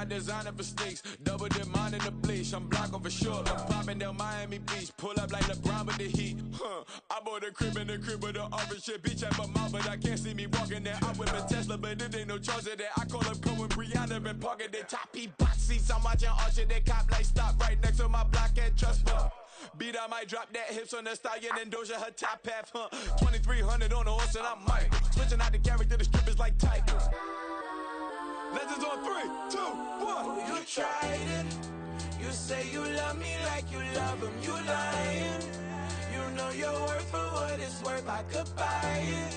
designer for sneaks. Double dip mine in the bleach. I'm blocking for sure. I'm popping down Miami Beach. Pull up like LeBron with the heat. I bought a crib in the crib with the orange shit. Beach at my mouth, but I can't see me walking there. I'm with a Tesla, but it ain't no charge of that. I call up Cole and Brianna and parking the top P box seats. I'm watching Archer, they cop like stop right next to my block at Trust Fund. Beat, I might drop that hips on the stallion and Doja her top half, 2300 on the horse and I'm Mike. Switching out the character, the strippers like Tigers. Legends on 3, 2, 1. You tried it. You say you love me like you love him. You lying. You know your worth for what it's worth. I could buy it.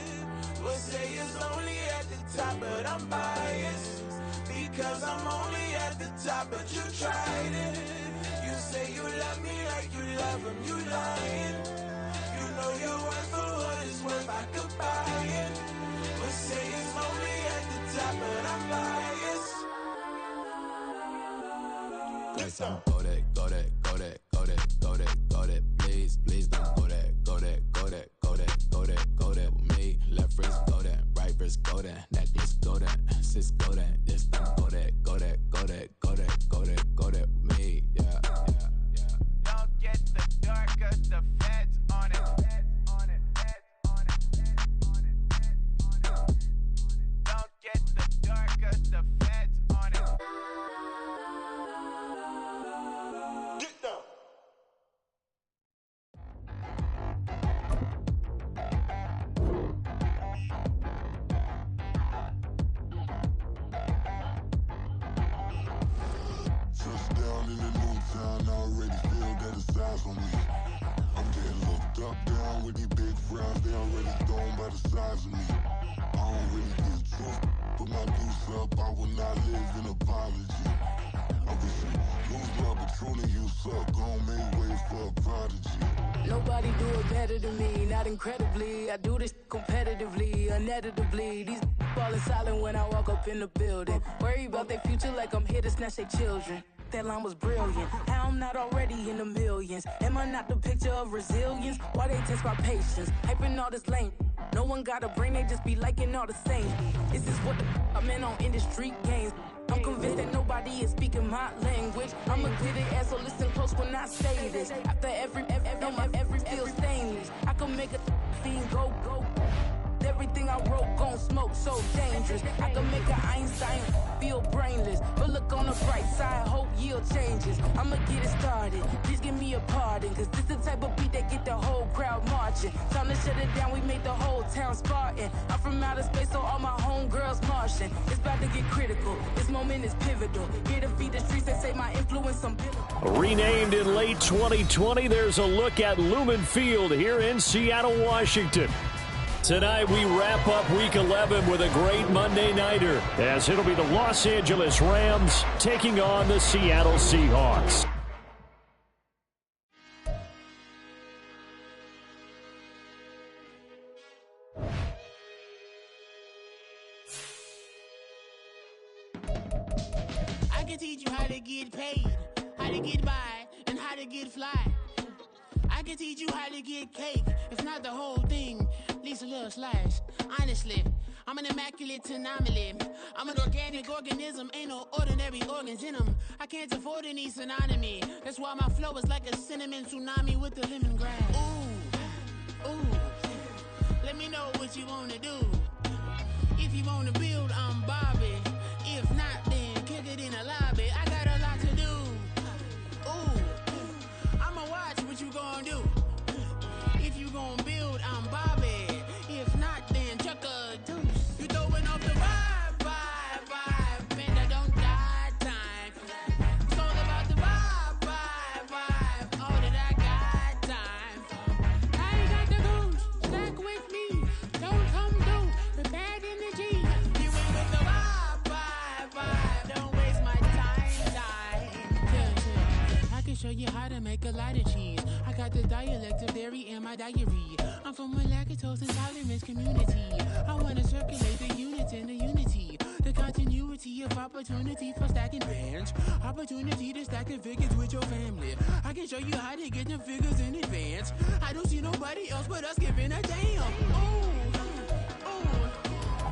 We'll say it's only at the top, but I'm biased because I'm only at the top. But you tried it. You say you love me like you love him. You lying. You know your worth for what it's worth. I could buy it. We'll say it's only at the top, but I'm biased. Cause I'm go that, go that, go that, go that, go that, go that. Please, please don't go that, go that, go that, go that, go that, go that with me. Left wrist go that, right wrist go that, necklace go that, sis go that, this thing go that, go that, go that, go that, go that, go that with me. Yeah, yeah, yeah. Don't get the dark, cause the feds on it. Don't get the dark, cause the feds on it. Get down. Touchdown in the new town, I already feel that it's eyes on me. I'm getting looked up, down with these big frowns, they already thrown by the size of me. I don't really get truth, put my deuce up, I will not live in apology. I wish you lose love, but truly you suck, gon' make way for a prodigy. Nobody do it better than me, not incredibly. I do this competitively, uneditably. These falling silent when I walk up in the building. Worry about their future like I'm here to snatch their children. That line was brilliant. How I'm not already in the millions? Am I not the picture of resilience? Why they test my patience? Hyping all this lame. No one got a brain, they just be liking all the same. Is this what the I'm in on industry games? I'm convinced that nobody is speaking my language. I'm a glitter ass, so listen close when I say this. After every feel stainless. I can make a fiend go. Everything I wrote gon' smoke, so dangerous. I can make an Einstein feel brainless. But look on the bright side, hope yield changes. I'ma get it started, please give me a pardon. Cause this the type of beat that get the whole crowd marching. Time to shut it down, we made the whole town Spartan. I'm from outer space, so all my homegirls Martian. It's about to get critical, this moment is pivotal. Here to feed the streets that say my influence on biblical. Renamed in late 2020, there's a look at Lumen Field here in Seattle, Washington. Tonight, we wrap up Week 11 with a great Monday nighter, as it'll be the Los Angeles Rams taking on the Seattle Seahawks. I can teach you how to get paid, how to get by, and how to get fly. I can teach you how to get cake, if not the whole thing, at least a little slice. Honestly, I'm an immaculate anomaly. I'm an organic organism, ain't no ordinary organs in them. I can't afford any synonymy. That's why my flow is like a cinnamon tsunami with the lemongrass. Ooh, let me know what you wanna do. If you wanna build, I'm Bobby. If not, then kick it in the lobby. I got a lot to do. Ooh, I'ma watch what you gonna do. If you gonna build, I'm Bobby. If not, then chuck a deuce. You throwing off the vibe, man, I don't die time. It's all about the vibe, all that I got time. I ain't got the goose, stack with me. Don't come through the bad energy. You ain't with the vibe, don't waste my time. Yeah. I can show you how to make a lot of cheese. I got the dialect of dairy in my diary. I'm from a lactose intolerance community. I wanna circulate the units and the unity. The continuity of opportunity for stacking bands. Opportunity to stack the figures with your family. I can show you how to get them figures in advance. I don't see nobody else but us giving a damn.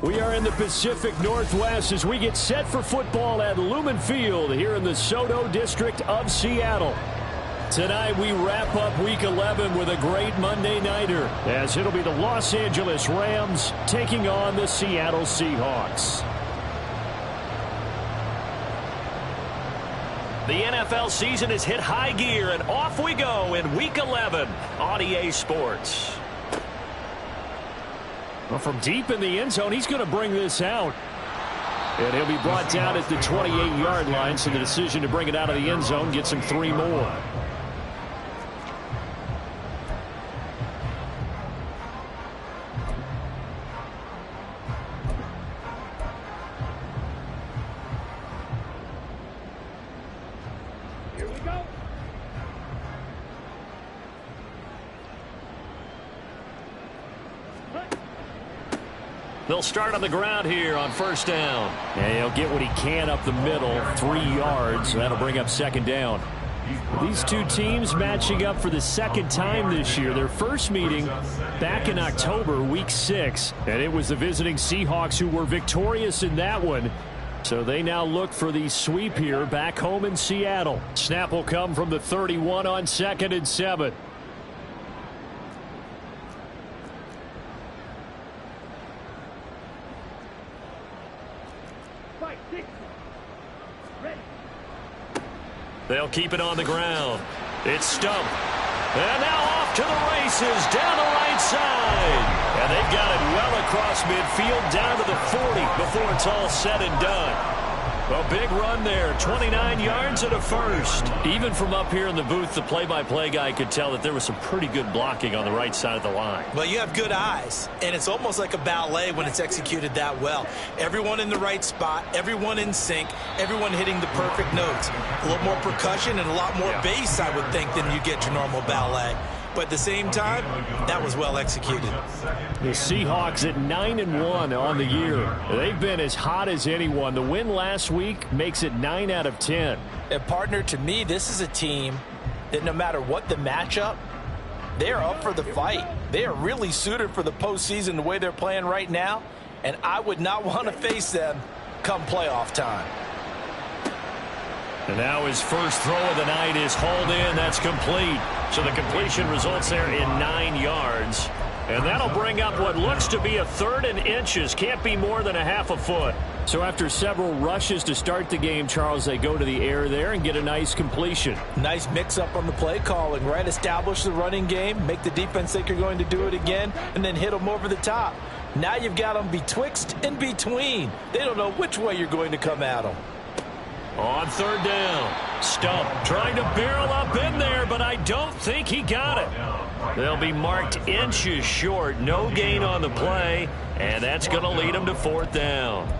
Ooh, We are in the Pacific Northwest as we get set for football at Lumen Field here in the SoDo district of Seattle. Tonight we wrap up Week 11 with a great Monday nighter as it'll be the Los Angeles Rams taking on the Seattle Seahawks. The NFL season has hit high gear, and off we go in Week 11 on EA Sports. Well, from deep in the end zone, he's going to bring this out. And he'll be brought down at the 28-yard line, so the decision to bring it out of the end zone gets him 3 more. They'll start on the ground here on first down. And he'll get what he can up the middle, 3 yards. That'll bring up second down. These two teams matching up for the second time this year. Their first meeting back in October, Week 6. And it was the visiting Seahawks who were victorious in that one. So they now look for the sweep here back home in Seattle. Snap will come from the 31 on 2nd and 7. They'll keep it on the ground. It's Stump. And now off to the races down the right side. And they've got it well across midfield down to the 40 before it's all said and done. A big run there, 29 yards and a first. Even from up here in the booth, the play-by-play guy could tell that there was some pretty good blocking on the right side of the line. Well, you have good eyes, and it's almost like a ballet when it's executed that well. Everyone in the right spot, everyone in sync, everyone hitting the perfect notes. A little more percussion and a lot more bass, I would think, than you get your normal ballet. But at the same time, that was well executed. The Seahawks at 9-1 on the year. They've been as hot as anyone. The win last week makes it 9 out of 10. And partner, to me, this is a team that no matter what the matchup, they are up for the fight. They are really suited for the postseason the way they're playing right now. And I would not want to face them come playoff time. And now his first throw of the night is hauled in. That's complete. So the completion results there in 9 yards. And that'll bring up what looks to be a 3rd and inches. Can't be more than a half a foot. So after several rushes to start the game, Charles, they go to the air there and get a nice completion. Nice mix-up on the play calling, right? Establish the running game, make the defense think you're going to do it again, and then hit them over the top. Now you've got them betwixt and between. They don't know which way you're going to come at them. On 3rd down, Stump trying to barrel up in there, but I don't think he got it. They'll be marked inches short. No gain on the play, and that's going to lead them to 4th down.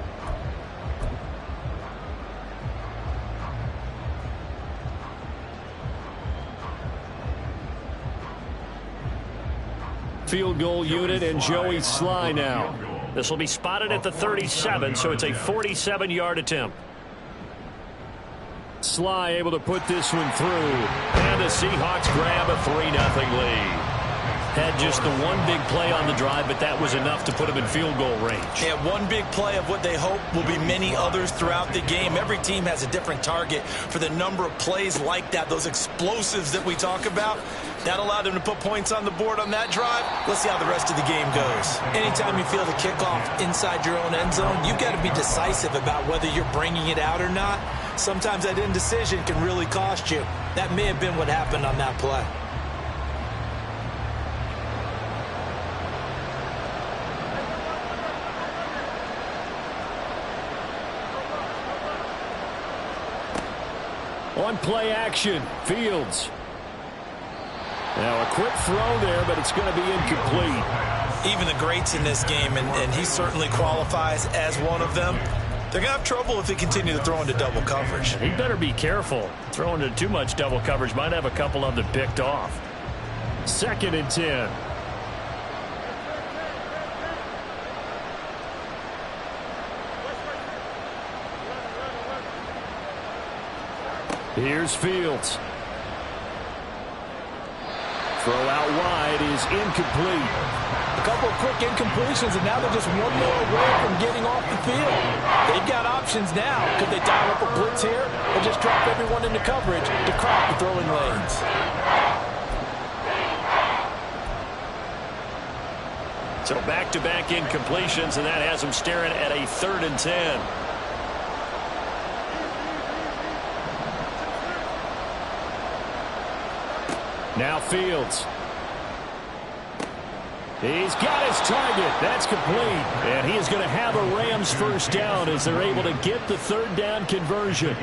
Field goal unit and Joey Sly now. This will be spotted at the 37, so it's a 47-yard attempt. Sly able to put this one through. And the Seahawks grab a 3-0 lead. Had just the one big play on the drive, but that was enough to put them in field goal range. Yeah, one big play of what they hope will be many others throughout the game. Every team has a different target for the number of plays like that, those explosives that we talk about. That allowed them to put points on the board on that drive. Let's see how the rest of the game goes. Anytime you feel the kickoff inside your own end zone, you've got to be decisive about whether you're bringing it out or not. Sometimes that indecision can really cost you. That may have been what happened on that play. On play action, Fields. Now a quick throw there, but it's going to be incomplete. Even the greats in this game, and he certainly qualifies as one of them, they're going to have trouble if they continue to throw into double coverage. He better be careful. Throwing into too much double coverage might have a couple of them picked off. 2nd and 10. Here's Fields. Throw out wide is incomplete. A couple of quick incompletions, and now they're just one more away from getting off the field. They've got options now. Could they dial up a blitz here or just drop everyone into coverage to crack the throwing lanes? So back-to-back incompletions, and that has them staring at a 3rd and 10. Now Fields. He's got his target. That's complete. And he is going to have a Rams first down as they're able to get the 3rd down conversion.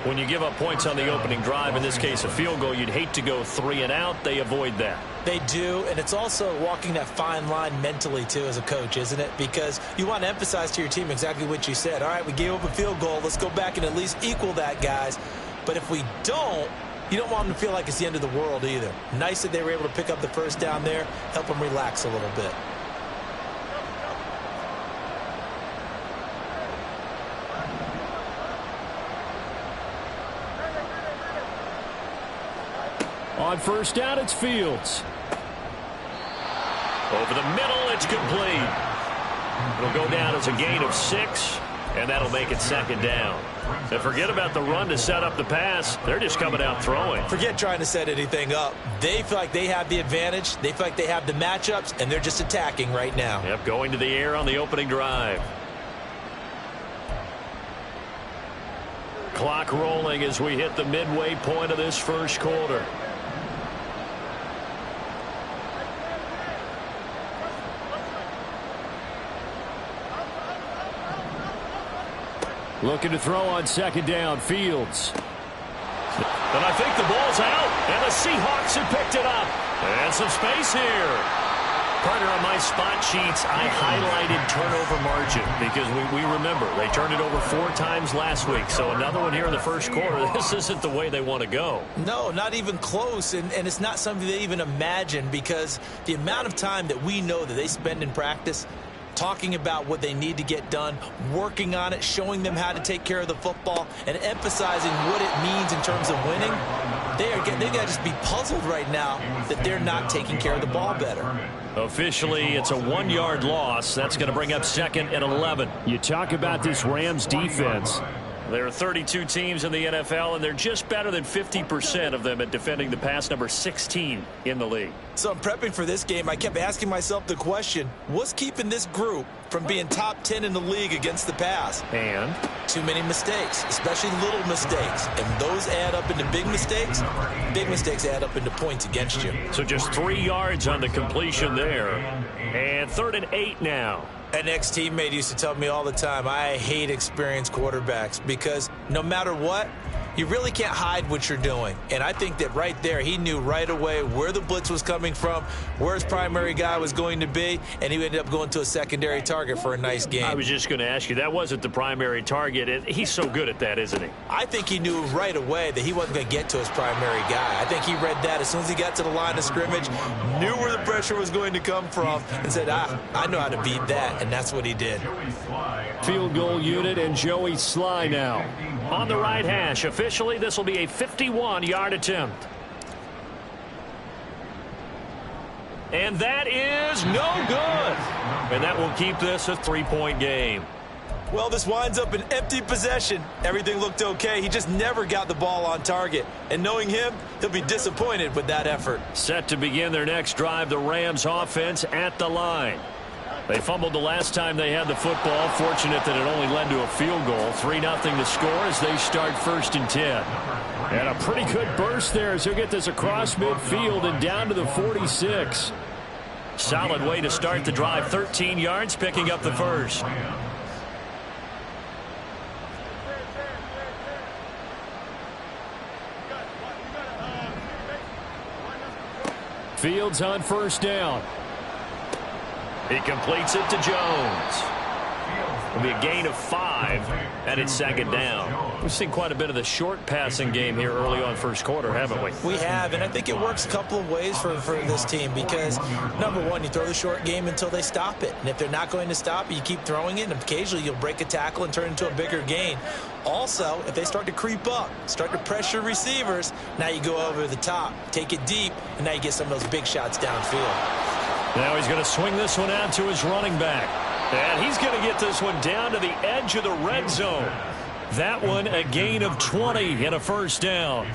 When you give up points on the opening drive, in this case a field goal, you'd hate to go 3 and out. They avoid that. They do, and it's also walking that fine line mentally, too, as a coach, isn't it? Because you want to emphasize to your team exactly what you said. All right, we gave up a field goal. Let's go back and at least equal that, guys. But if we don't, you don't want them to feel like it's the end of the world either. Nice that they were able to pick up the first down there, help them relax a little bit. On first down, it's Fields. Over the middle, it's complete. It'll go down as a gain of 6, and that'll make it 2nd down. And forget about the run to set up the pass. They're just coming out throwing. Forget trying to set anything up. They feel like they have the advantage. They feel like they have the matchups, and they're just attacking right now. Yep, going to the air on the opening drive. Clock rolling as we hit the midway point of this first quarter. Looking to throw on 2nd down, Fields. And I think the ball's out, and the Seahawks have picked it up. And some space here. Partner, on my spot sheets, I highlighted turnover margin because we remember they turned it over 4 times last week. So another one here in the first quarter. This isn't the way they want to go. No, not even close, and it's not something they even imagine because the amount of time that we know that they spend in practice talking about what they need to get done, working on it, showing them how to take care of the football, and emphasizing what it means in terms of winning. They got to just be puzzled right now that they're not taking care of the ball better. Officially, it's a 1-yard loss. That's going to bring up 2nd and 11. You talk about this Rams defense. There are 32 teams in the NFL, and they're just better than 50% of them at defending the pass, number 16 in the league. So I'm prepping for this game. I kept asking myself the question, what's keeping this group from being top 10 in the league against the pass? And? Too many mistakes, especially little mistakes. And those add up into big mistakes. Big mistakes add up into points against you. So just 3 yards on the completion there. And 3rd and 8 now. An ex-teammate used to tell me all the time, I hate experienced quarterbacks because no matter what, you really can't hide what you're doing. And I think that right there, he knew right away where the blitz was coming from, where his primary guy was going to be, and he ended up going to a secondary target for a nice game. I was just going to ask you, that wasn't the primary target. He's so good at that, isn't he? I think he knew right away that he wasn't going to get to his primary guy. I think he read that as soon as he got to the line of scrimmage, knew where the pressure was going to come from, and said, I know how to beat that, and that's what he did. Field goal unit and Joey Sly now on the right hash. Officially, this will be a 51-yard attempt. And that is no good. And that will keep this a 3-point game. Well, this winds up an empty possession. Everything looked okay. He just never got the ball on target. And knowing him, he'll be disappointed with that effort. Set to begin their next drive, the Rams offense at the line. They fumbled the last time they had the football. Fortunate that it only led to a field goal. 3-0 to score as they start 1st and 10. And a pretty good burst there as he'll get this across midfield and down to the 46. Solid way to start the drive. 13 yards, picking up the first. Fields on 1st down. He completes it to Jones. It'll be a gain of 5, and it's 2nd down. We've seen quite a bit of the short passing game here early on 1st quarter, haven't we? We have, and I think it works a couple of ways for this team because, number one, you throw the short game until they stop it. And if they're not going to stop it, you keep throwing it, and occasionally you'll break a tackle and turn it into a bigger gain. Also, if they start to creep up, start to pressure receivers, now you go over the top, take it deep, and now you get some of those big shots downfield. Now he's going to swing this one out to his running back. And he's going to get this one down to the edge of the red zone. That one a gain of 20 and a first down.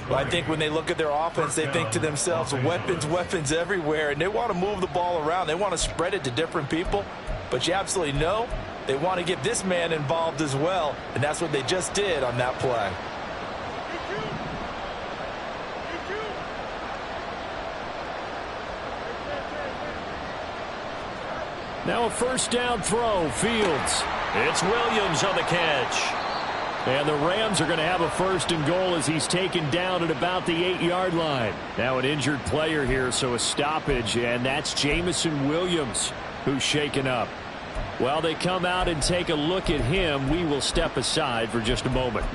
Well, I think when they look at their offense, they think to themselves, weapons everywhere, and they want to move the ball around. They want to spread it to different people, but you absolutely know they want to get this man involved as well, and that's what they just did on that play. Now a first down throw, Fields. It's Williams on the catch. And the Rams are going to have a first and goal as he's taken down at about the 8-yard line. Now an injured player here, so a stoppage, and that's Jameson Williams who's shaken up. While they come out and take a look at him, we will step aside for just a moment.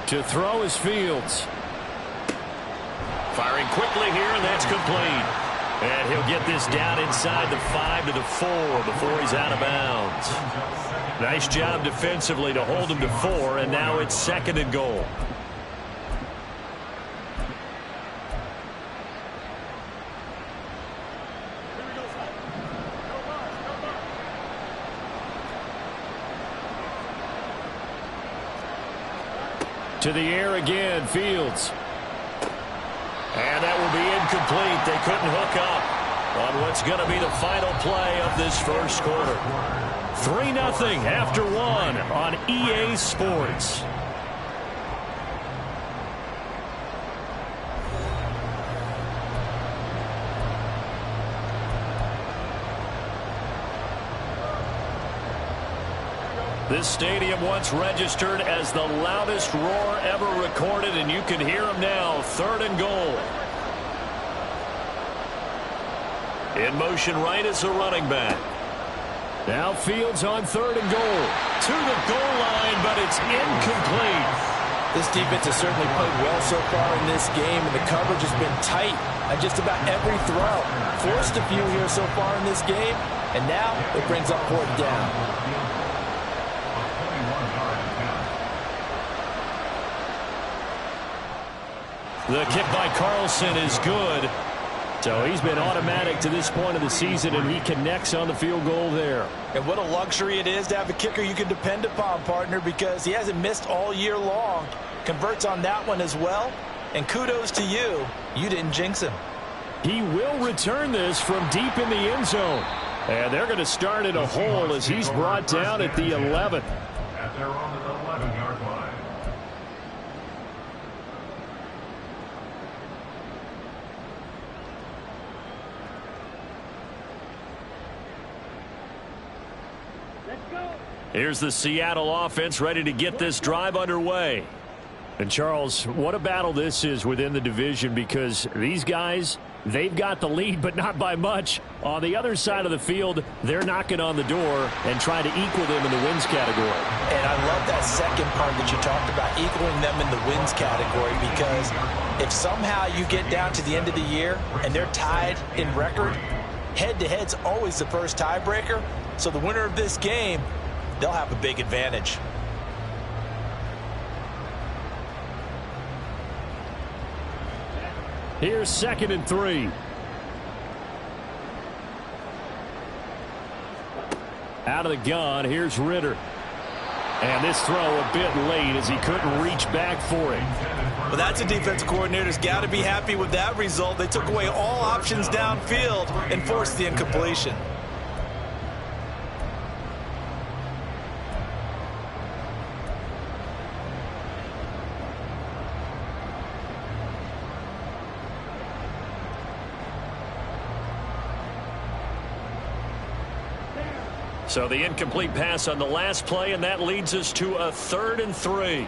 To throw is Fields. Firing quickly here, and that's complete. And he'll get this down inside the 5 to the 4 before he's out of bounds. Nice job defensively to hold him to 4, and now it's second and goal. To the air again, Fields. And that will be incomplete. They couldn't hook up on what's going to be the final play of this first quarter. 3-0 after 1 on EA Sports. This stadium once registered as the loudest roar ever recorded, and you can hear him now. Third and goal. In motion right is the running back. Now Fields on third and goal. To the goal line, but it's incomplete. This defense has certainly played well so far in this game, and the coverage has been tight on just about every throw. Forced a few here so far in this game, and now it brings up fourth down. The kick by Carlson is good. So he's been automatic to this point of the season, and he connects on the field goal there. And what a luxury it is to have a kicker you can depend upon, partner, because he hasn't missed all year long. Converts on that one as well. And kudos to you. You didn't jinx him. He will return this from deep in the end zone. And they're going to start in a hole as he's brought down at the 11. At their own 11-yard line. Here's the Seattle offense ready to get this drive underway. And Charles, what a battle this is within the division, because these guys, they've got the lead, but not by much. On the other side of the field, they're knocking on the door and trying to equal them in the wins category. And I love that second part that you talked about, equaling them in the wins category, because if somehow you get down to the end of the year and they're tied in record, head-to-head's always the first tiebreaker. So the winner of this game, they'll have a big advantage. Here's 2nd and 3. Out of the gun, here's Ritter. And this throw a bit late as he couldn't reach back for it. Well, that's a defense coordinator's got to be happy with that result. They took away all options downfield and forced the incompletion. So the incomplete pass on the last play, and that leads us to a 3rd and 3.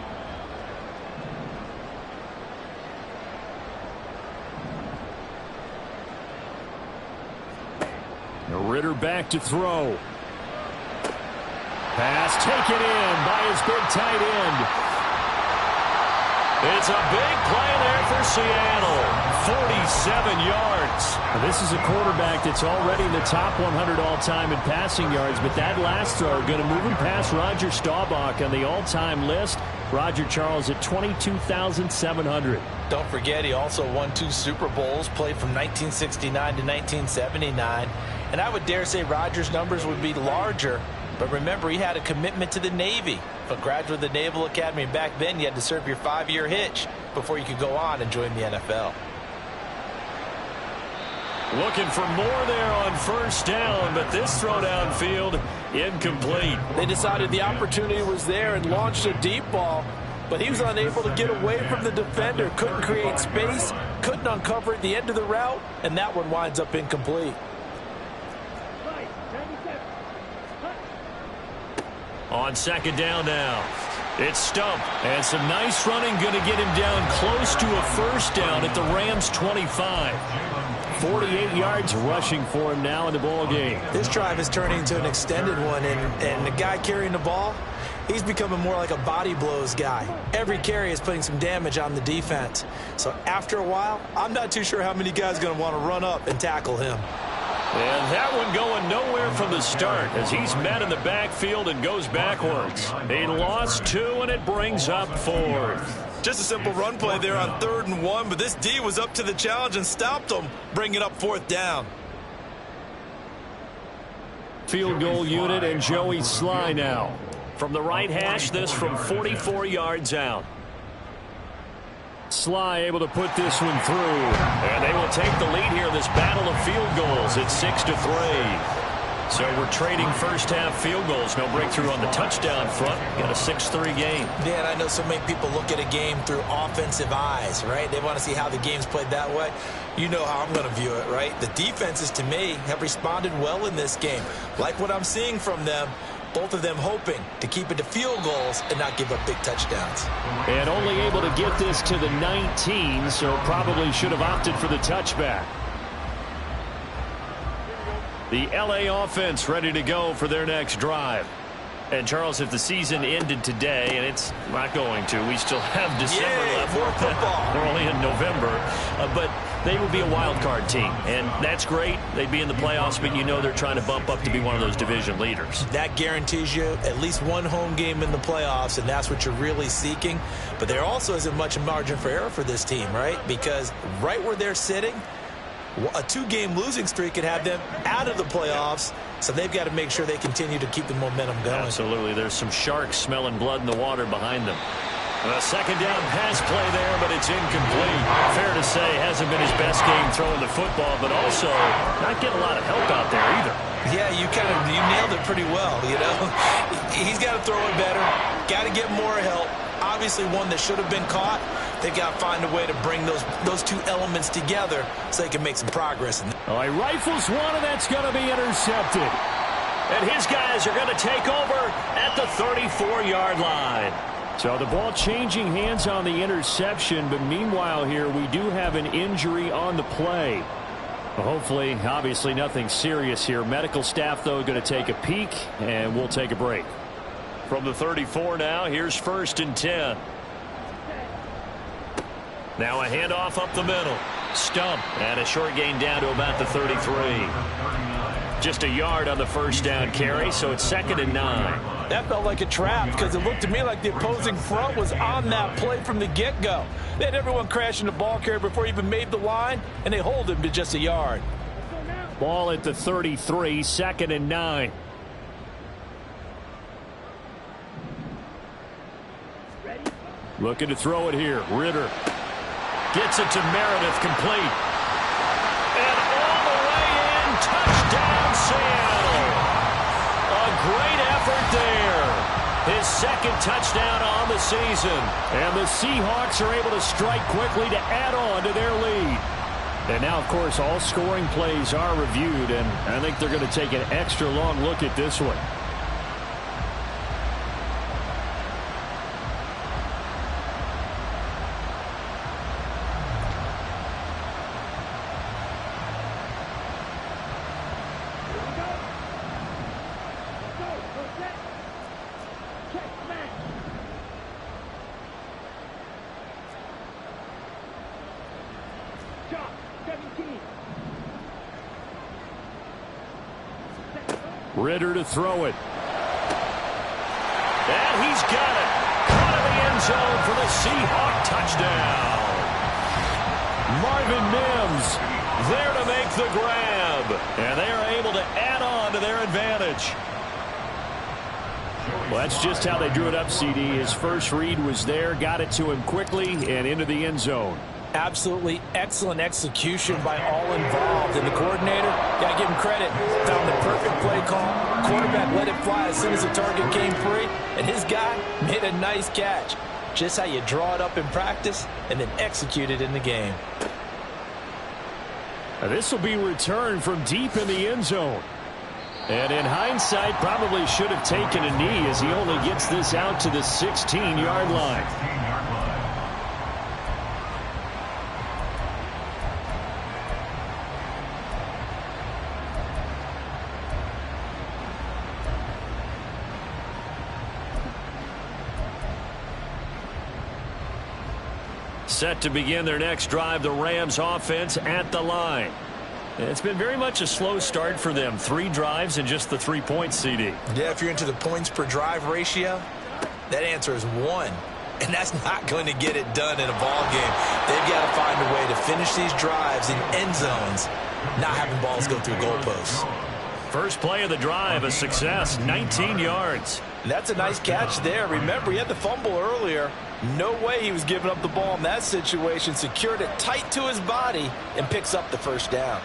Ritter back to throw. Pass taken in by his big tight end. It's a big play there for Seattle. 47 yards. This is a quarterback that's already in the top 100 all-time in passing yards, but that last throw going to move him past Roger Staubach on the all-time list. Roger Charles at 22,700. Don't forget, he also won 2 Super Bowls, played from 1969 to 1979. And I would dare say Roger's numbers would be larger. But remember, he had a commitment to the Navy. A graduate of the Naval Academy. Back then, you had to serve your 5-year hitch before you could go on and join the NFL. Looking for more there on first down, but this throw downfield incomplete. They decided the opportunity was there and launched a deep ball, but he was unable to get away from the defender. Couldn't create space, couldn't uncover at the end of the route, and that one winds up incomplete. On second down now, it's Stump. And some nice running going to get him down close to a first down at the Rams' 25. 48 yards rushing for him now in the ball game. This drive is turning into an extended one, and the guy carrying the ball, he's becoming more like a body blows guy. Every carry is putting some damage on the defense. So after a while, I'm not too sure how many guys are going to want to run up and tackle him. And that one going nowhere from the start as he's met in the backfield and goes backwards. He lost 2, and it brings up 4th. Just a simple run play there on 3rd and 1, but this D was up to the challenge and stopped him, bringing up 4th down. Field goal unit and Joey Sly now. From the right hash, this from 44 yards out. Sly able to put this one through. And they will take the lead here in this battle of field goals at 6-3. So we're trading first half field goals. No breakthrough on the touchdown front. Got a 6-3 game. Dan, I know so many people look at a game through offensive eyes, right? They want to see how the game's played that way. You know how I'm going to view it, right? The defenses, to me, have responded well in this game. Like what I'm seeing from them. Both of them hoping to keep it to field goals and not give up big touchdowns. And only able to get this to the 19, so probably should have opted for the touchback. The LA offense ready to go for their next drive. And, Charles, if the season ended today, and it's not going to, we still have December left. More football. We're only in November. But they would be a wild card team, and that's great. They'd be in the playoffs, but you know they're trying to bump up to be one of those division leaders. That guarantees you at least one home game in the playoffs, and that's what you're really seeking. But there also isn't much margin for error for this team, right? Because right where they're sitting, a 2-game losing streak could have them out of the playoffs, so they've got to make sure they continue to keep the momentum going. Absolutely. There's some sharks smelling blood in the water behind them. A second down pass play there, but it's incomplete. Fair to say, hasn't been his best game throwing the football, but also not getting a lot of help out there either. Yeah, you nailed it pretty well, you know. He's got to throw it better, got to get more help. Obviously one that should have been caught. They've got to find a way to bring those two elements together so they can make some progress. All right, rifles one, and that's going to be intercepted. And his guys are going to take over at the 34-yard line. So the ball changing hands on the interception, but meanwhile here we do have an injury on the play. Hopefully, obviously nothing serious here. Medical staff, though, going to take a peek, and we'll take a break. From the 34 now, here's 1st and 10. Now a handoff up the middle. Stump, and a short gain down to about the 33. Just a yard on the first down carry, so it's 2nd and 9. That felt like a trap because it looked to me like the opposing front was on that play from the get-go. They had everyone crashing the ball carrier before he even made the line, and they hold him to just a yard. Ball at the 33, 2nd and 9. Looking to throw it here. Ritter gets it to Meredith, complete. And all the way in, touchdown Seattle. A great effort there. His 2nd touchdown on the season. And the Seahawks are able to strike quickly to add on to their lead. And now, of course, all scoring plays are reviewed, and I think they're going to take an extra long look at this one. Ritter to throw it. And he's got it. Out of the end zone for the Seahawk touchdown. Marvin Mims there to make the grab. And they are able to add on to their advantage. Well, that's just how they drew it up, CD. His first read was there, got it to him quickly, and into the end zone. Absolutely excellent execution by all involved. And the coordinator, got to give him credit, found the perfect play call. Quarterback let it fly as soon as the target came free, and his guy made a nice catch. Just how you draw it up in practice and then execute it in the game. Now, this will be returned from deep in the end zone. And in hindsight, probably should have taken a knee as he only gets this out to the 16-yard line. Set to begin their next drive, the Rams offense at the line. It's been very much a slow start for them. 3 drives and just the 3 points, CD. Yeah, if you're into the points per drive ratio, that answer is 1. And that's not going to get it done in a ball game. They've got to find a way to finish these drives in end zones, not having balls go through goalposts. First play of the drive, a success, 19 yards. That's a nice catch there. Remember, he had the fumble earlier. No way he was giving up the ball in that situation. Secured it tight to his body and picks up the first down.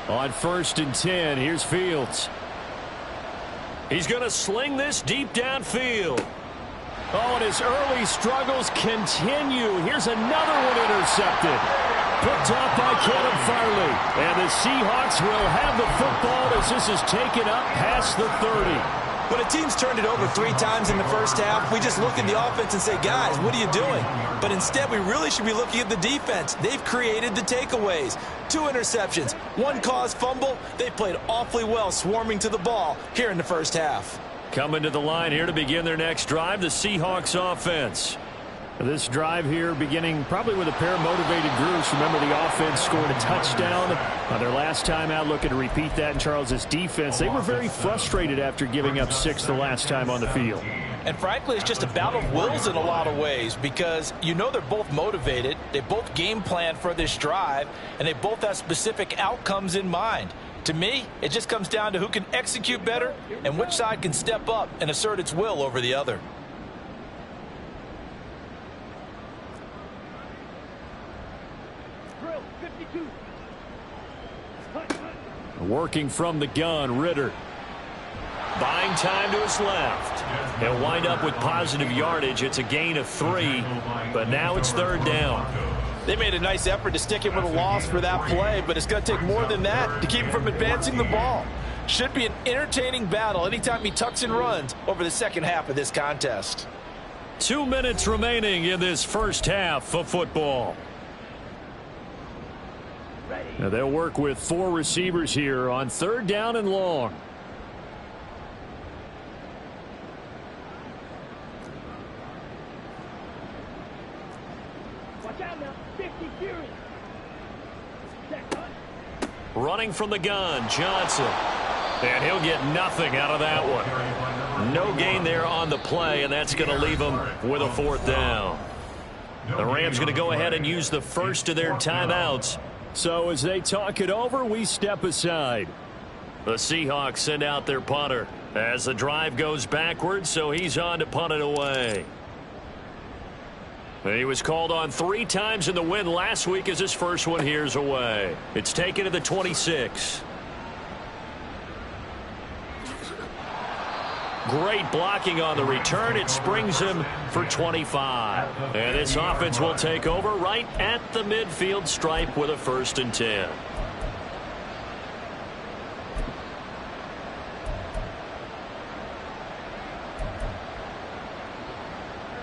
On 1st and 10, here's Fields. He's going to sling this deep downfield. Oh, and his early struggles continue. Here's another one intercepted. Picked off by Caleb Farley. And the Seahawks will have the football as this is taken up past the 30. When a team's turned it over 3 times in the first half, we just look at the offense and say, guys, what are you doing? But instead, we really should be looking at the defense. They've created the takeaways. 2 interceptions, 1 caused fumble. They played awfully well swarming to the ball here in the first half. Coming to the line here to begin their next drive, the Seahawks offense. This drive here beginning probably with a pair of motivated groups. Remember, the offense scored a touchdown on their last time out. Looking to repeat that in Charles's defense. They were very frustrated after giving up 6 the last time on the field. And frankly, it's just a battle of wills in a lot of ways because you know they're both motivated. They both game plan for this drive, and they both have specific outcomes in mind. To me, it just comes down to who can execute better and which side can step up and assert its will over the other. Working from the gun, Ritter. Buying time to his left. He'll wind up with positive yardage. It's a gain of 3, but now it's 3rd down. They made a nice effort to stick him with a loss for that play, but it's going to take more than that to keep him from advancing the ball. Should be an entertaining battle anytime he tucks and runs over the second half of this contest. 2 minutes remaining in this first half of football. Now they'll work with 4 receivers here on 3rd down and long. Watch out now, 50 Fury. Running from the gun, Johnson. And he'll get nothing out of that one. No gain there on the play, and that's going to leave him with a 4th down. The Rams going to go ahead and use the first of their timeouts. So as they talk it over, we step aside. The Seahawks send out their punter as the drive goes backwards, so he's on to punt it away. He was called on 3 times in the win last week as his first one here's away. It's taken to the 26. Great blocking on the return. It springs him for 25. And this offense will take over right at the midfield stripe with a 1st and 10.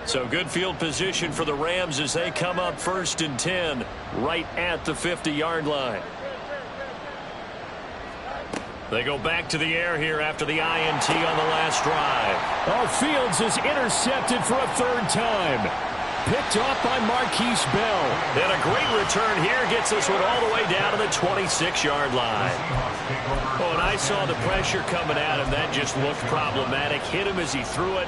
So good field position for the Rams as they come up 1st and 10 right at the 50-yard line. They go back to the air here after the INT on the last drive. Oh, Fields is intercepted for a 3rd time. picked off by Marquise Bell. And a great return here gets this one all the way down to the 26-yard line. Oh, and I saw the pressure coming at him. That just looked problematic. Hit him as he threw it,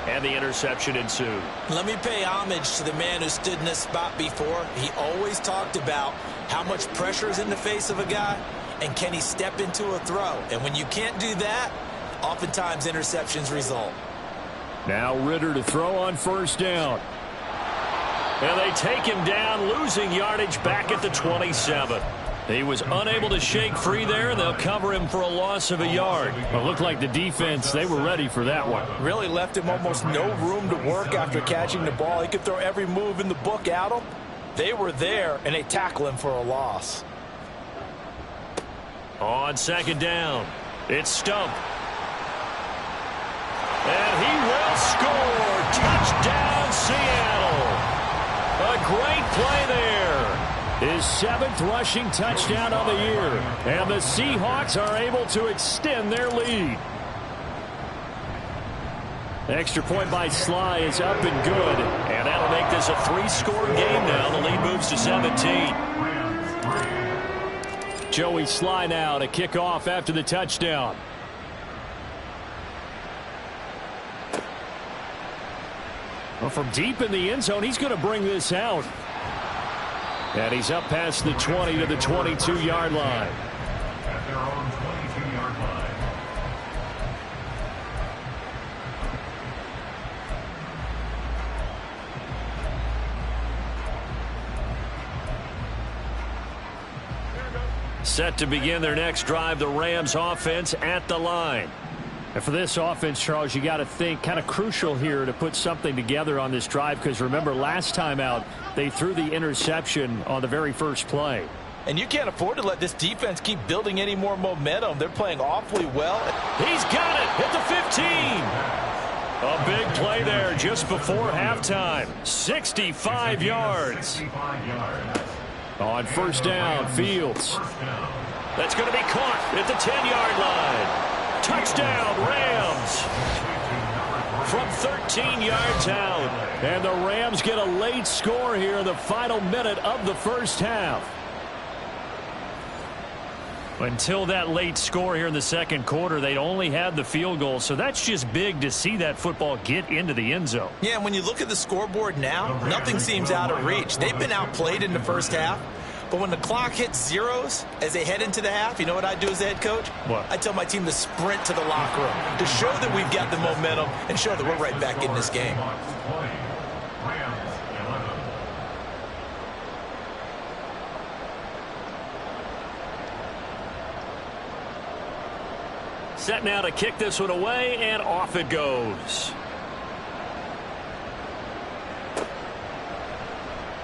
and the interception ensued. Let me pay homage to the man who stood in this spot before. He always talked about how much pressure is in the face of a guy, and can he step into a throw. And when you can't do that, oftentimes interceptions result. Now Ritter to throw on first down. And they take him down, losing yardage back at the 27. He was unable to shake free there, and they'll cover him for a loss of a yard. It looked like the defense, they were ready for that one. Really left him almost no room to work after catching the ball. He could throw every move in the book at him. They were there, and they tackle him for a loss. On second down, it's Stump. And he will score. Touchdown, Seattle. A great play there. His 7th rushing touchdown on the year. And the Seahawks are able to extend their lead. Extra point by Sly is up and good. And that'll make this a 3-score game now. The lead moves to 17. Joey Sly now to kick off after the touchdown. Well, from deep in the end zone, he's going to bring this out. And he's up past the 20 to the 22-yard line. At their own 22-yard line. Set to begin their next drive, the Rams offense at the line. And for this offense, Charles, you got to think kind of crucial here to put something together on this drive, because remember last time out they threw the interception on the very first play. And you can't afford to let this defense keep building any more momentum. They're playing awfully well. He's got it at the 15. A big play there just before halftime. 65 yards. On first down, Fields. That's going to be caught at the 10-yard line. Touchdown, Rams. From 13 yards out. And the Rams get a late score here in the final minute of the first half. Until that late score here in the second quarter, they'd only had the field goal. So that's just big to see that football get into the end zone. Yeah, and when you look at the scoreboard now, nothing seems out of reach. They've been outplayed in the first half. But when the clock hits zeros as they head into the half, you know what I do as the head coach? What? I tell my team to sprint to the locker room to show that we've got the momentum and show that we're right back in this game. Set now to kick this one away, and off it goes.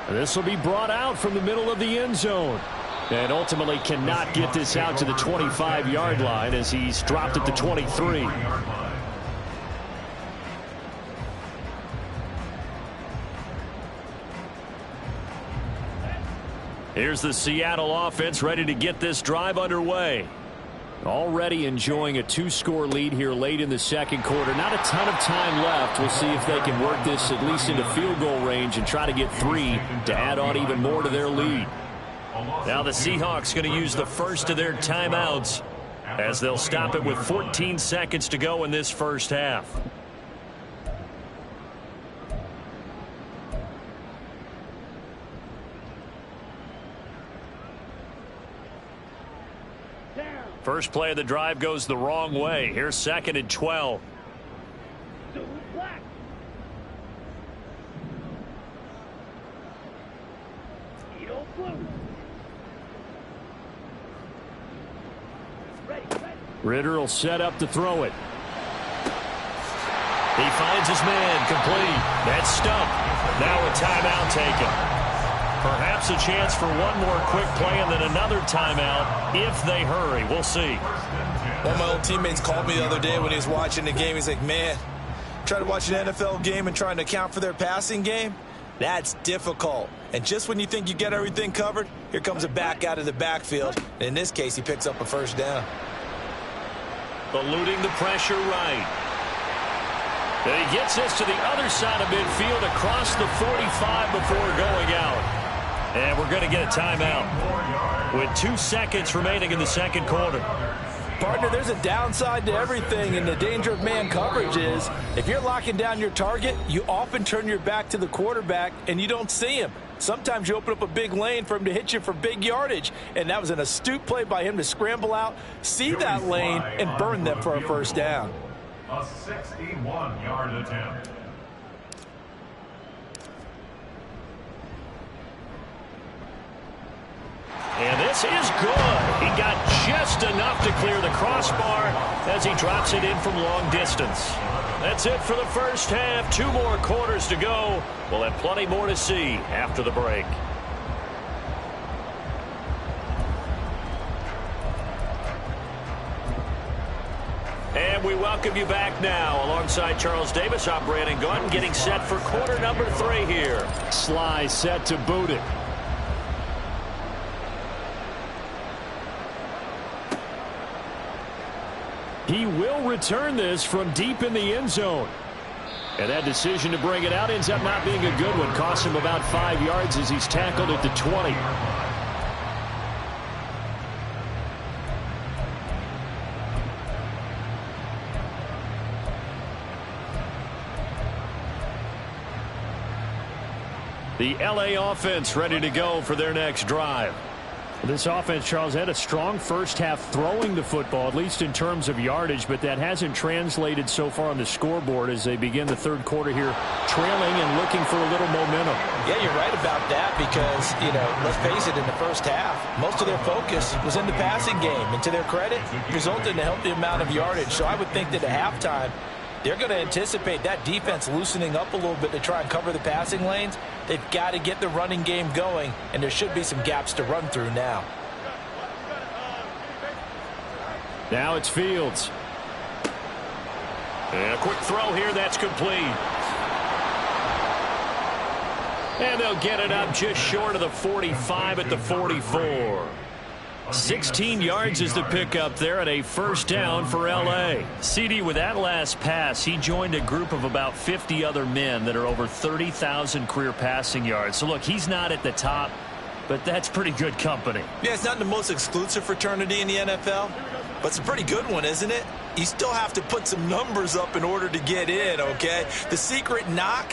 This will be brought out from the middle of the end zone. And ultimately cannot get this out to the 25-yard line as he's dropped at the 23. Here's the Seattle offense ready to get this drive underway. Already enjoying a 2-score lead here late in the second quarter. Not a ton of time left. We'll see if they can work this at least into field goal range and try to get 3 to add on even more to their lead. Now the Seahawks going to use the first of their timeouts as they'll stop it with 14 seconds to go in this first half. First play of the drive goes the wrong way. Here's 2nd and 12. Ritter will set up to throw it. He finds his man, complete. That's Stump. Now a timeout taken. Perhaps a chance for one more quick play and then another timeout if they hurry. We'll see. One of my old teammates called me the other day when he was watching the game. He's like, man, try to watch an NFL game and trying to account for their passing game? That's difficult. And just when you think you get everything covered, here comes a back out of the backfield. And in this case, he picks up a first down. Eluding the pressure right. And he gets this to the other side of midfield across the 45 before going out. And we're going to get a timeout with 2 seconds remaining in the second quarter. Partner, there's a downside to everything, and the danger of man coverage is if you're locking down your target, you often turn your back to the quarterback and you don't see him. Sometimes you open up a big lane for him to hit you for big yardage, and that was an astute play by him to scramble out, see that lane, and burn them for a first down. A 61-yard attempt. And this is good. He got just enough to clear the crossbar as he drops it in from long distance. That's it for the first half. 2 more quarters to go. We'll have plenty more to see after the break. And we welcome you back now. Alongside Charles Davis, I'm Brandon Gaudin, getting set for quarter number 3 here. Sly set to boot it. He will return this from deep in the end zone. And that decision to bring it out ends up not being a good one. Costs him about 5 yards as he's tackled at the 20. The LA offense ready to go for their next drive. This offense, Charles, had a strong first half throwing the football, at least in terms of yardage, but that hasn't translated so far on the scoreboard as they begin the third quarter here, trailing and looking for a little momentum. Yeah, you're right about that because, let's face it, in the first half, most of their focus was in the passing game, and to their credit, resulted in a healthy amount of yardage. So I would think that at halftime, they're going to anticipate that defense loosening up a little bit to try and cover the passing lanes. They've got to get the running game going, and there should be some gaps to run through now. Now it's Fields. And a quick throw here, that's complete. And they'll get it up just short of the 45 at the 44. 16 yards is the pickup there and a first down for L.A. CD, with that last pass, he joined a group of about 50 other men that are over 30,000 career passing yards. So, look, he's not at the top, but that's pretty good company. Yeah, it's not the most exclusive fraternity in the NFL, but it's a pretty good one, isn't it? You still have to put some numbers up in order to get in, okay? The secret knock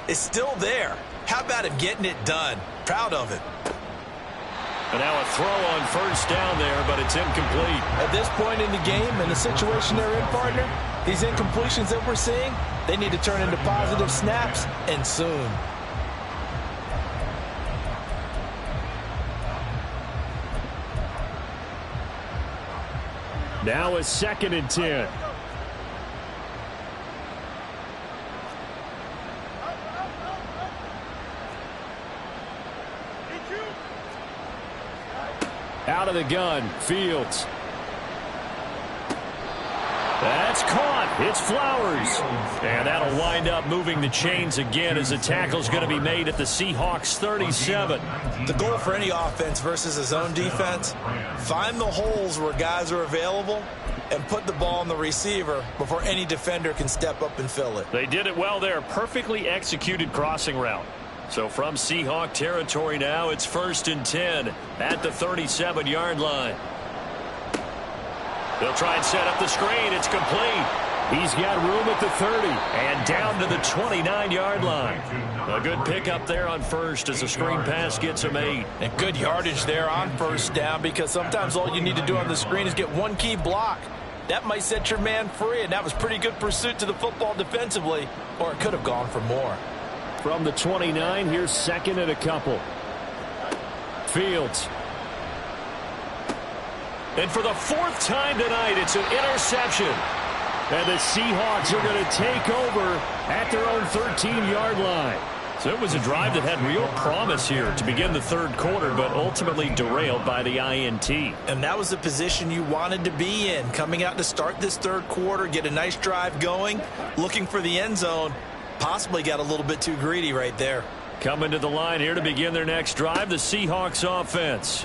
is still there. How about him getting it done? Proud of it. And now a throw on first down there, but it's incomplete. At this point in the game and the situation they're in, partner, these incompletions that we're seeing, they need to turn into positive snaps, and soon. Now a 2nd and 10. Out of the gun, Fields. That's caught. It's Flowers. And that'll wind up moving the chains again as the tackle's going to be made at the Seahawks 37. The goal for any offense versus a zone defense, find the holes where guys are available and put the ball on the receiver before any defender can step up and fill it. They did it well there. Perfectly executed crossing route. So from Seahawk territory now, it's 1st and 10 at the 37-yard line. They'll try and set up the screen. It's complete. He's got room at the 30 and down to the 29-yard line. A good pickup there on first as the screen pass gets him 8. And good yardage there on first down because sometimes all you need to do on the screen is get one key block. That might set your man free, and that was pretty good pursuit to the football defensively, or it could have gone for more. From the 29, here's 2nd and a couple. Fields. And for the 4th time tonight, it's an interception. And the Seahawks are going to take over at their own 13-yard line. So it was a drive that had real promise here to begin the 3rd quarter, but ultimately derailed by the INT. And that was the position you wanted to be in, coming out to start this 3rd quarter, get a nice drive going, looking for the end zone. Possibly got a little bit too greedy right there. Coming to the line here to begin their next drive, the Seahawks offense.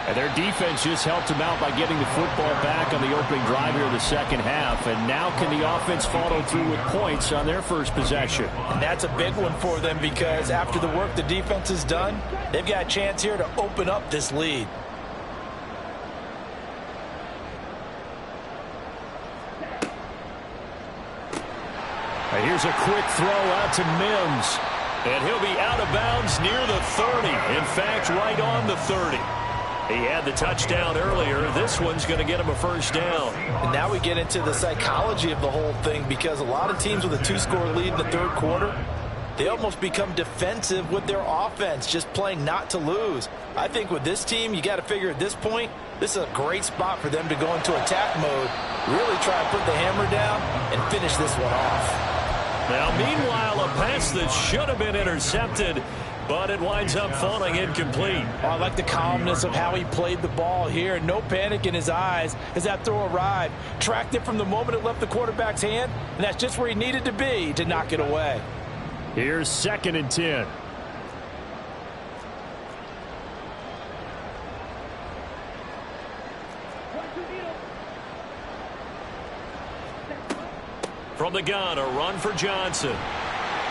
And their defense just helped them out by getting the football back on the opening drive here in the second half. And now can the offense follow through with points on their first possession? And that's a big one for them because after the work the defense has done, they've got a chance here to open up this lead. And here's a quick throw out to Mims. And he'll be out of bounds near the 30. In fact, right on the 30. He had the touchdown earlier. This one's going to get him a first down. And now we get into the psychology of the whole thing because a lot of teams with a 2-score lead in the third quarter, they almost become defensive with their offense, just playing not to lose. I think with this team, you got to figure at this point, this is a great spot for them to go into attack mode, really try and put the hammer down and finish this one off. Now, meanwhile, a pass that should have been intercepted, but it winds up falling incomplete. Oh, I like the calmness of how he played the ball here. No panic in his eyes as that throw arrived. Tracked it from the moment it left the quarterback's hand, and that's just where he needed to be to knock it away. Here's 2nd and 10. From the gun, a run for Johnson.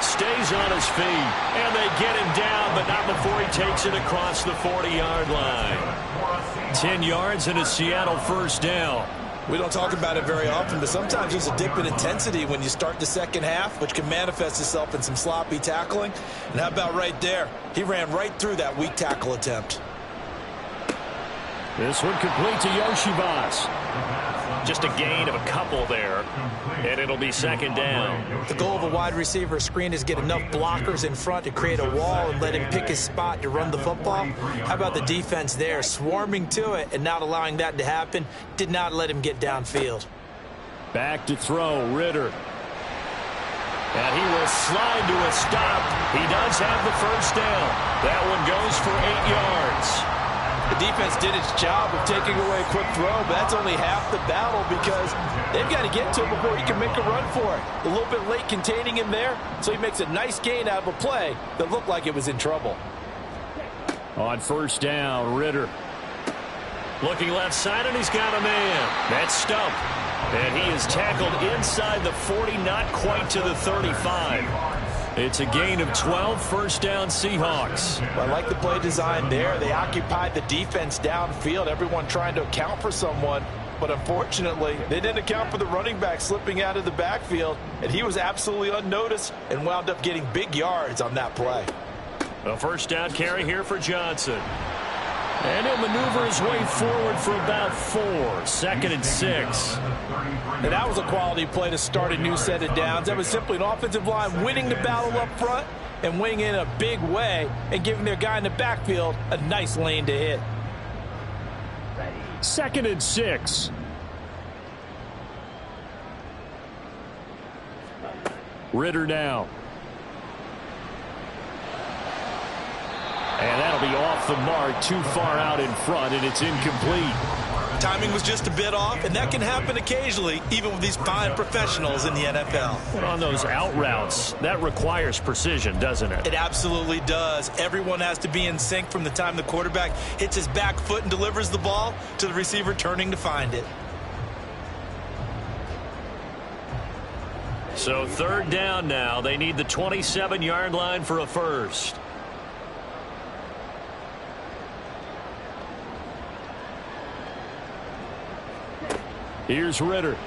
Stays on his feet, and they get him down, but not before he takes it across the 40-yard line. 10 yards and a Seattle first down. We don't talk about it very often, but sometimes there's a dip in intensity when you start the second half, which can manifest itself in some sloppy tackling. And how about right there? He ran right through that weak tackle attempt. This one complete to Yoshibas. Just a gain of a couple there, and it'll be 2nd down. The goal of a wide receiver screen is get enough blockers in front to create a wall and let him pick his spot to run the football. How about the defense there, swarming to it and not allowing that to happen? Did not let him get downfield. Back to throw, Ritter. And he will slide to a stop. He does have the first down. That one goes for 8 yards. The defense did its job of taking away a quick throw, but that's only half the battle because they've got to get to him before he can make a run for it. A little bit late containing him there, so he makes a nice gain out of a play that looked like it was in trouble. On first down, Ritter. Looking left side, and he's got a man. That's Stump. And he is tackled inside the 40, not quite to the 35. It's a gain of 12, first down Seahawks. Well, I like the play design there. They occupied the defense downfield, everyone trying to account for someone. But unfortunately, they didn't account for the running back slipping out of the backfield, and he was absolutely unnoticed and wound up getting big yards on that play. A first down carry here for Johnson. And he'll maneuver his way forward for about 4. 2nd and 6. And that was a quality play to start a new set of downs. That was simply an offensive line winning the battle up front and winning in a big way and giving their guy in the backfield a nice lane to hit. 2nd and 6. Ritter now. And that'll be off the mark, too far out in front, and it's incomplete. Timing was just a bit off, and that can happen occasionally, even with these fine professionals in the NFL. But on those out routes, that requires precision, doesn't it? It absolutely does. Everyone has to be in sync from the time the quarterback hits his back foot and delivers the ball to the receiver turning to find it. So 3rd down now. They need the 27-yard line for a first. Here's Ritter.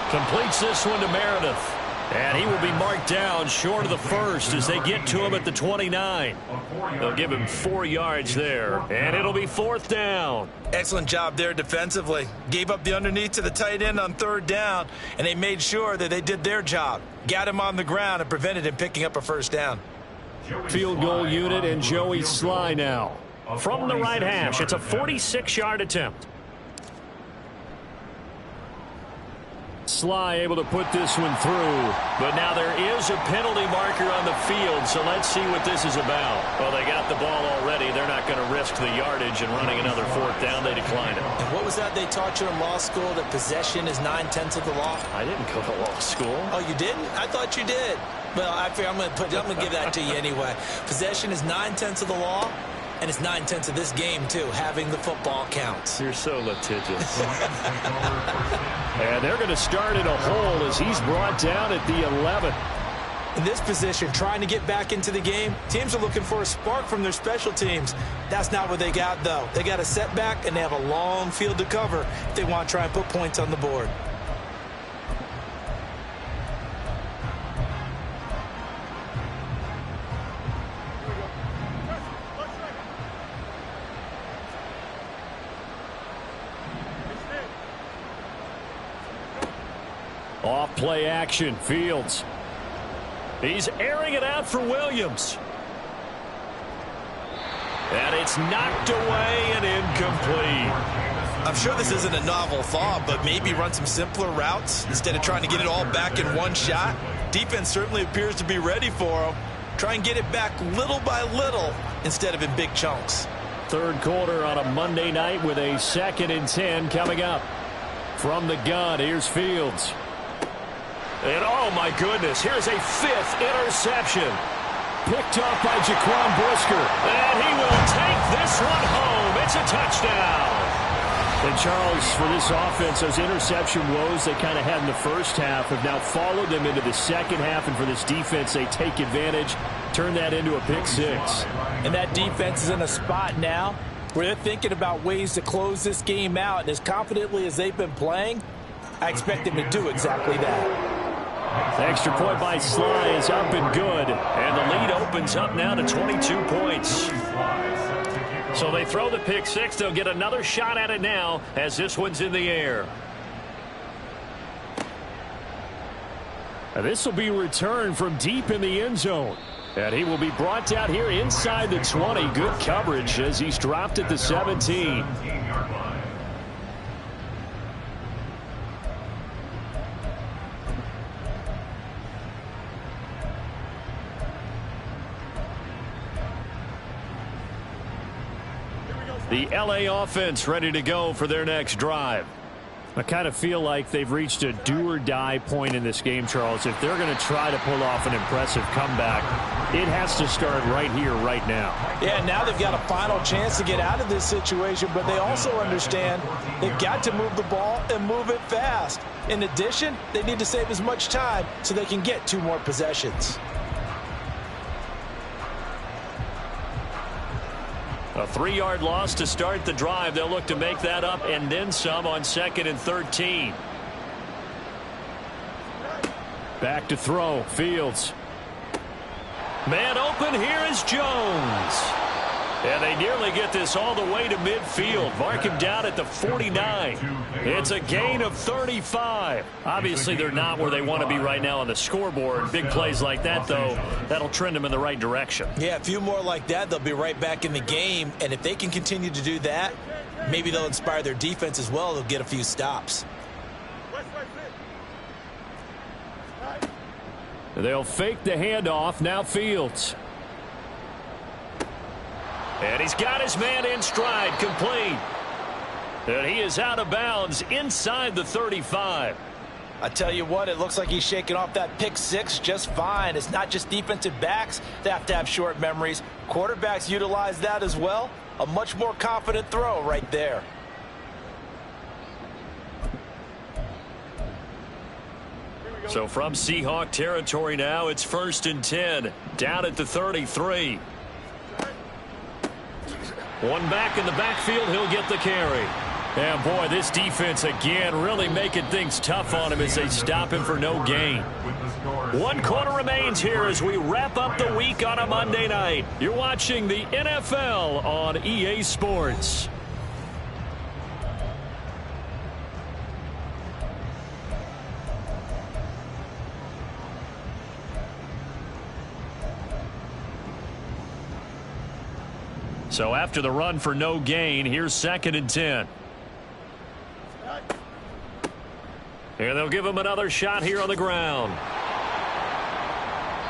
Completes this one to Meredith. And he will be marked down short of the first as they get to him at the 29. They'll give him 4 yards there. And it'll be 4th down. Excellent job there defensively. Gave up the underneath to the tight end on 3rd down, and they made sure that they did their job. Got him on the ground and prevented him picking up a first down. Field goal unit and Joey Sly now. From the right hash, it's a 46-yard attempt. Sly able to put this one through, but now there is a penalty marker on the field, so let's see what this is about. Well, they got the ball already. They're not going to risk the yardage and running another 4th down. They decline it. And what was that they taught you in law school, that possession is 9/10 of the law? I didn't go to law school. Oh, you didn't? I thought you did. Well, I figure I'm going to give that to you anyway. Possession is 9/10 of the law. And it's 9/10 of this game, too, having the football count. You're so litigious. And they're going to start in a hole as he's brought down at the 11. In this position, trying to get back into the game, teams are looking for a spark from their special teams. That's not what they got, though. They got a setback, and they have a long field to cover if they want to try and put points on the board. Off play action, Fields. He's airing it out for Williams. And it's knocked away and incomplete. I'm sure this isn't a novel thought, but maybe run some simpler routes instead of trying to get it all back in one shot. Defense certainly appears to be ready for him. Try and get it back little by little instead of in big chunks. Third quarter on a Monday night with a 2nd and 10 coming up. From the gun, here's Fields. And oh my goodness, here's a 5th interception. Picked off by Jaquan Brisker. And he will take this one home. It's a touchdown. And Charles, for this offense, those interception woes they kind of had in the first half have now followed them into the second half. And for this defense, they take advantage, turn that into a pick 6. And that defense is in a spot now where they're thinking about ways to close this game out. And as confidently as they've been playing, I expect them to do exactly that. Extra point by Sly is up and good. And the lead opens up now to 22 points. So they throw the pick 6. They'll get another shot at it now as this one's in the air. And this will be returned from deep in the end zone. And he will be brought down here inside the 20. Good coverage as he's dropped at the 17. The LA offense ready to go for their next drive. I kind of feel like they've reached a do-or-die point in this game, Charles. If they're going to try to pull off an impressive comeback, it has to start right here, right now. Yeah, now they've got a final chance to get out of this situation, but they also understand they've got to move the ball and move it fast. In addition, they need to save as much time so they can get 2 more possessions. A 3-yard loss to start the drive. They'll look to make that up and then some on 2nd and 13. Back to throw. Fields. Man open. Here is Jones. And they nearly get this all the way to midfield. Mark him down at the 49. It's a gain of 35. Obviously, they're not where they want to be right now on the scoreboard. Big plays like that, though, that'll trend them in the right direction. Yeah, a few more like that, they'll be right back in the game. And if they can continue to do that, maybe they'll inspire their defense as well. They'll get a few stops. They'll fake the handoff. Now Fields. And he's got his man in stride, complete. And he is out of bounds inside the 35. I tell you what, it looks like he's shaking off that pick 6 just fine. It's not just defensive backs that have short memories. Quarterbacks utilize that as well. A much more confident throw right there. So from Seahawk territory now, it's 1st and 10. Down at the 33. One back in the backfield, he'll get the carry. And boy, this defense again really making things tough on him as they stop him for no gain. 1 quarter remains here as we wrap up the week on a Monday night. You're watching the NFL on EA Sports. So after the run for no gain, here's 2nd and 10. And they'll give him another shot here on the ground.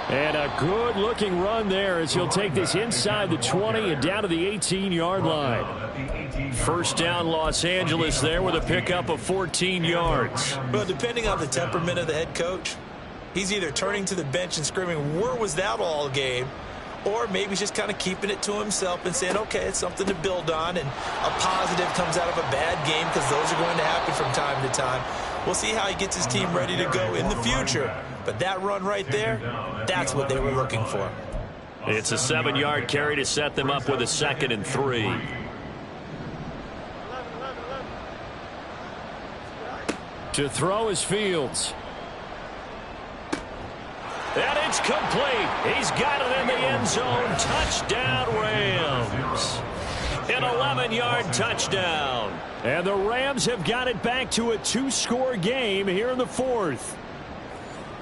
And a good-looking run there as he'll take this inside the 20 and down to the 18-yard line. First down, Los Angeles there with a pickup of 14 yards. Well, depending on the temperament of the head coach, he's either turning to the bench and screaming, "Where was that all game?" or maybe he's just kind of keeping it to himself and saying, okay, it's something to build on, and a positive comes out of a bad game, because those are going to happen from time to time. We'll see how he gets his team ready to go in the future. But that run right there, that's what they were looking for. It's a 7-yard carry to set them up with a 2nd and 3. To throw is Fields. And it's complete. He's got it in the end zone. Touchdown, Rams. An 11-yard touchdown. And the Rams have got it back to a 2-score game here in the 4th.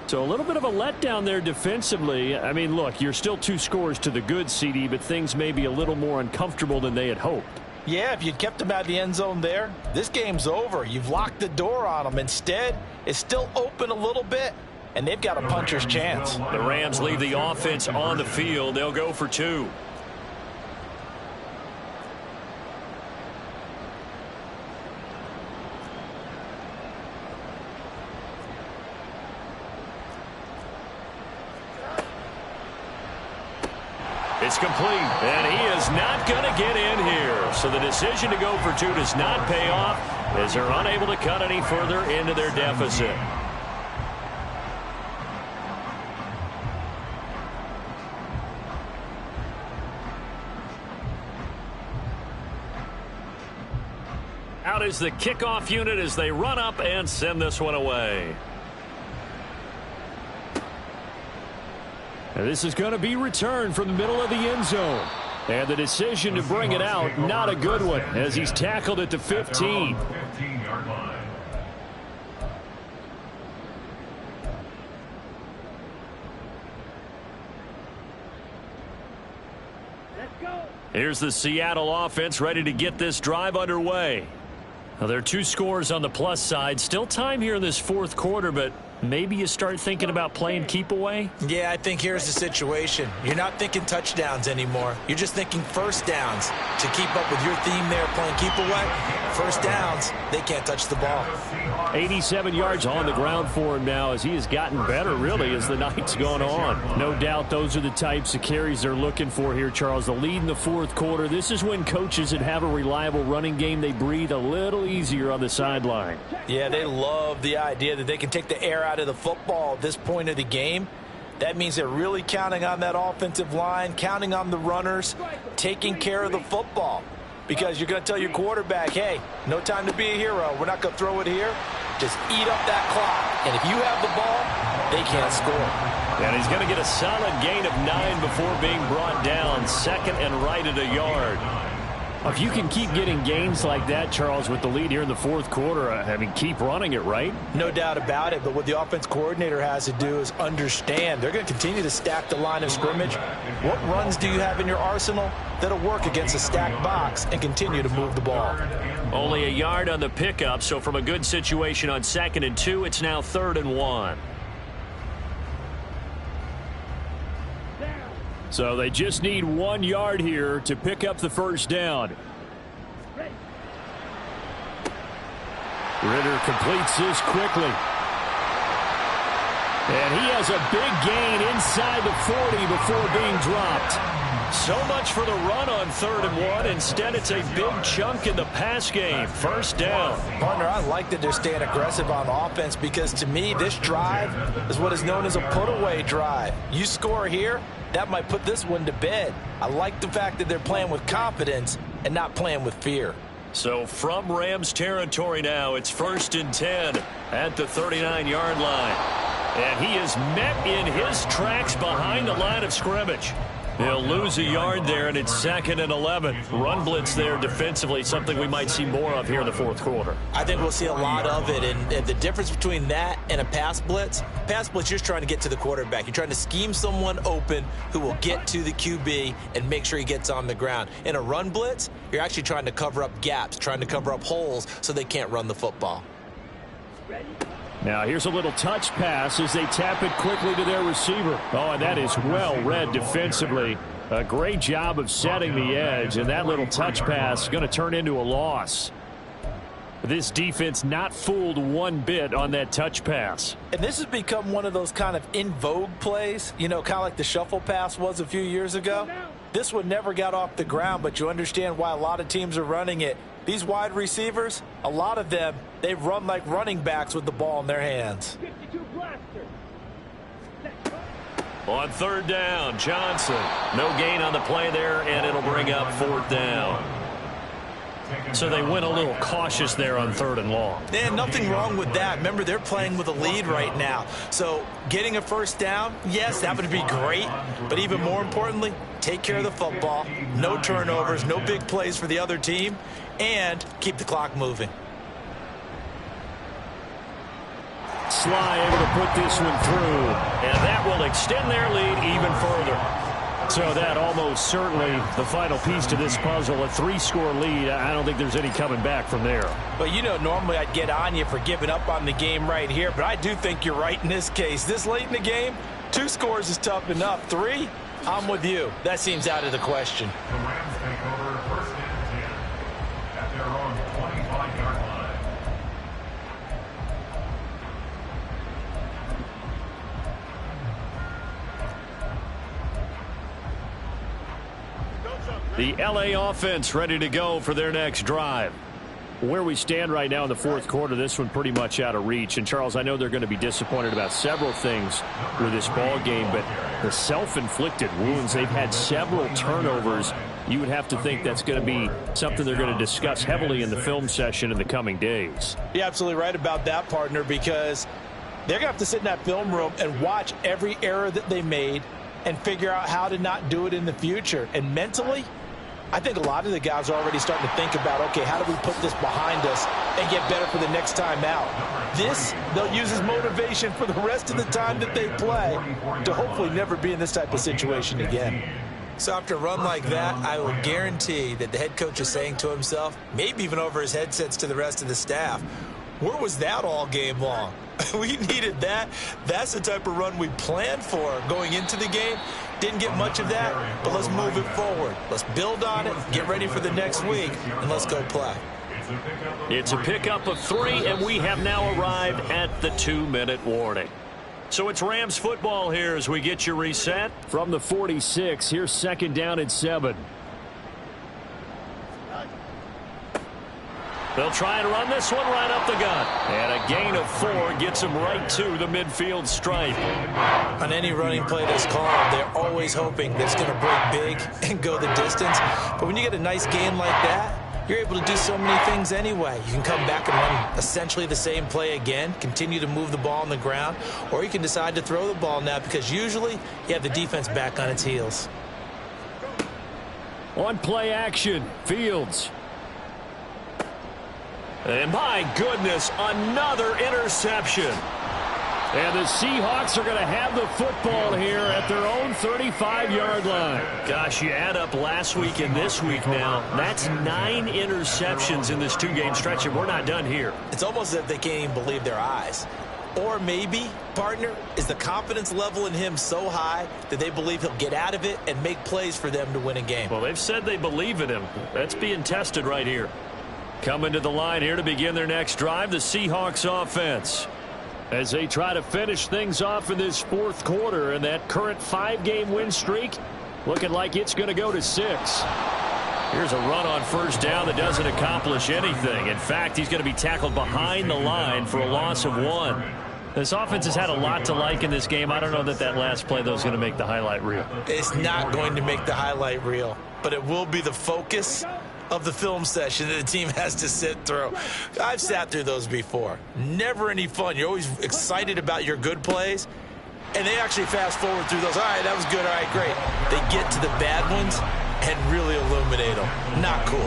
So a little bit of a letdown there defensively. I mean, look, you're still 2 scores to the good, CD, but things may be a little more uncomfortable than they had hoped. Yeah, if you'd kept them out of the end zone there, this game's over. You've locked the door on them. Instead, it's still open a little bit, and they've got a puncher's chance. The Rams leave the offense on the field. They'll go for 2. It's complete, and he is not going to get in here. So the decision to go for 2 does not pay off, as they're unable to cut any further into their deficit. Out is the kickoff unit as they run up and send this one away. And this is going to be returned from the middle of the end zone. And the decision to bring it out, not a good one, as he's tackled at the 15. 15-yard line. Let's go. Here's the Seattle offense ready to get this drive underway. Now, there are 2 scores on the plus side. Still time here in this 4th quarter, but maybe you start thinking about playing keep away? Yeah, I think here's the situation. You're not thinking touchdowns anymore. You're just thinking first downs. To keep up with your theme there, playing keep away, first downs, they can't touch the ball. 87 yards on the ground for him now, as he has gotten better, really, as the night's gone on. No doubt those are the types of carries they're looking for here, Charles. The lead in the 4th quarter. This is when coaches that have a reliable running game, they breathe a little easier on the sideline. Yeah, they love the idea that they can take the air out of the football at this point of the game. That means they're really counting on that offensive line, counting on the runners, taking care of the football. Because you're going to tell your quarterback, hey, no time to be a hero. We're not going to throw it here. Just eat up that clock. And if you have the ball, they can't score. And he's going to get a solid gain of 9 before being brought down. 2nd and right at a yard. If you can keep getting gains like that, Charles, with the lead here in the 4th quarter, I mean, keep running it, right? No doubt about it, but what the offense coordinator has to do is understand they're going to continue to stack the line of scrimmage. What runs do you have in your arsenal that'll work against a stacked box and continue to move the ball? Only a yard on the pickup, so from a good situation on 2nd and 2, it's now 3rd and 1. So they just need 1 yard here to pick up the first down. Ritter completes this quickly. And he has a big gain inside the 40 before being dropped. So much for the run on 3rd and 1. Instead, it's a big chunk in the pass game. First down. Partner, I like that they're staying aggressive on offense, because to me, this drive is what is known as a put-away drive. You score here, that might put this one to bed. I like the fact that they're playing with confidence and not playing with fear. So from Rams territory now, it's 1st and 10 at the 39-yard line. And he is met in his tracks behind the line of scrimmage. He'll lose a yard there, and it's 2nd and 11. Run blitz there defensively, something we might see more of here in the 4th quarter. I think we'll see a lot of it, and the difference between that and a pass blitz, you're just trying to get to the quarterback. You're trying to scheme someone open who will get to the QB and make sure he gets on the ground. In a run blitz, you're actually trying to cover up gaps, trying to cover up holes so they can't run the football. Now here's a little touch pass as they tap it quickly to their receiver. Oh, and that is well read defensively. A great job of setting the edge, and that little touch pass is going to turn into a loss. This defense not fooled one bit on that touch pass. And this has become one of those kind of in vogue plays, you know, kind of like the shuffle pass was a few years ago. This one never got off the ground, but you understand why a lot of teams are running it. These wide receivers, a lot of them, they run like running backs with the ball in their hands. 52 blaster. On third down, Johnson. No gain on the play there, and it'll bring up fourth down. So they went a little cautious there on third and long. And nothing wrong with that. Remember, they're playing with a lead right now. So getting a first down, yes, that would be great. But even more importantly, take care of the football. No turnovers, no big plays for the other team, and keep the clock moving. Sly able to put this one through, and that will extend their lead even further. So that almost certainly the final piece to this puzzle, a 3-score lead. I don't think there's any coming back from there. Well, you know, normally I'd get on you for giving up on the game right here, but I do think you're right in this case. This late in the game, 2 scores is tough enough. 3, I'm with you. That seems out of the question. The Rams take over first and 10 at their own 25-yard line. The LA offense ready to go for their next drive. Where we stand right now in the fourth quarter, this one pretty much out of reach. And, Charles, I know they're going to be disappointed about several things with this ball game, but the self-inflicted wounds, they've had several turnovers. You would have to think that's going to be something they're going to discuss heavily in the film session in the coming days. You're absolutely right about that, partner, because they're going to have to sit in that film room and watch every error that they made and figure out how to not do it in the future. And mentally, I think a lot of the guys are already starting to think about, okay, how do we put this behind us and get better for the next time out? This, they'll use as motivation for the rest of the time that they play to hopefully never be in this type of situation again. So after a run like that, I will guarantee that the head coach is saying to himself, maybe even over his headsets to the rest of the staff, where was that all game long? We needed that. That's the type of run we planned for going into the game. Didn't get much of that, but let's move it forward. Let's build on it, get ready for the next week, and let's go play. It's a pickup of 3, and we have now arrived at the 2-minute warning. So it's Rams football here as we get you reset. From the 46, here's second down and 7. They'll try and run this one right up the gut. And a gain of 4 gets them right to the midfield stripe. On any running play that's called, they're always hoping that it's going to break big and go the distance. But when you get a nice gain like that, you're able to do so many things anyway. You can come back and run essentially the same play again, continue to move the ball on the ground, or you can decide to throw the ball now because usually you have the defense back on its heels. On play action, Fields. And my goodness, another interception. And the Seahawks are going to have the football here at their own 35-yard line. Gosh, you add up last week and this week now, that's 9 interceptions in this 2-game stretch, and we're not done here. It's almost as if they can't even believe their eyes. Or maybe, partner, is the confidence level in him so high that they believe he'll get out of it and make plays for them to win a game. Well, they've said they believe in him. That's being tested right here. Coming to the line here to begin their next drive, the Seahawks offense. As they try to finish things off in this fourth quarter, and that current 5-game win streak looking like it's going to go to 6. Here's a run on first down that doesn't accomplish anything. In fact, he's going to be tackled behind the line for a loss of 1. This offense has had a lot to like in this game. I don't know that that last play, though, is going to make the highlight reel. It's not going to make the highlight reel, but it will be the focus of the film session that the team has to sit through. I've sat through those before. Never any fun. You're always excited about your good plays, and they actually fast forward through those. All right, that was good. All right, great. They get to the bad ones and really illuminate them. Not cool.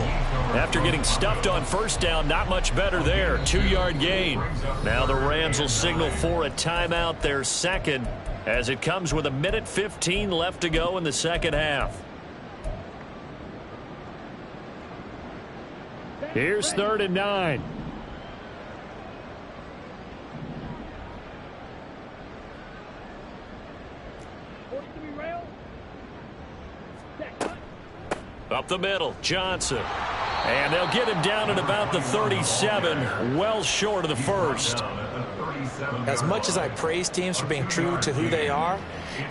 After getting stuffed on first down, not much better there. 2-yard gain. Now the Rams will signal for a timeout, their second, as it comes with 1:15 left to go in the second half. Here's 3rd and 9. Up the middle, Johnson. And they'll get him down at about the 37, well short of the first. As much as I praise teams for being true to who they are,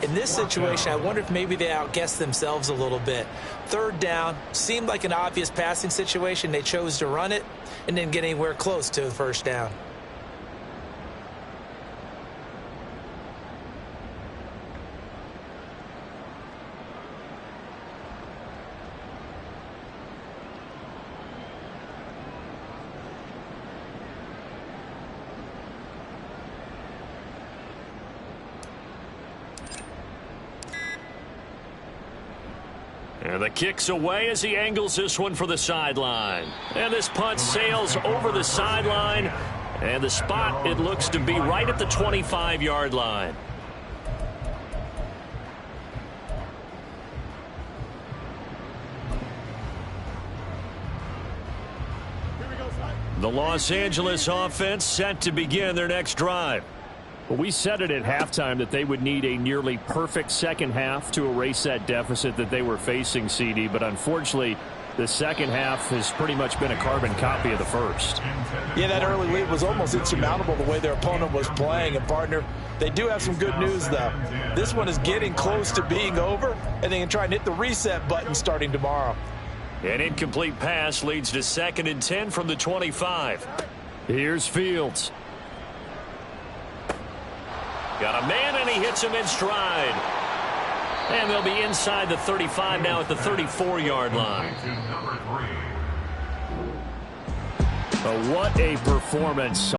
in this situation, I wonder if maybe they outguessed themselves a little bit. Third down seemed like an obvious passing situation. They chose to run it and didn't get anywhere close to the first down. And the kick's away as he angles this one for the sideline. And this punt sails over the sideline. And the spot, it looks to be right at the 25-yard line. The Los Angeles offense set to begin their next drive. Well, we said it at halftime that they would need a nearly perfect second half to erase that deficit that they were facing, CD. But unfortunately, the second half has pretty much been a carbon copy of the first. Yeah, that early lead was almost insurmountable the way their opponent was playing. And, partner, they do have some good news, though. This one is getting close to being over, and they can try and hit the reset button starting tomorrow. An incomplete pass leads to 2nd and 10 from the 25. Here's Fields. Got a man, and he hits him in stride. And they'll be inside the 35 now at the 34-yard line. What a performance.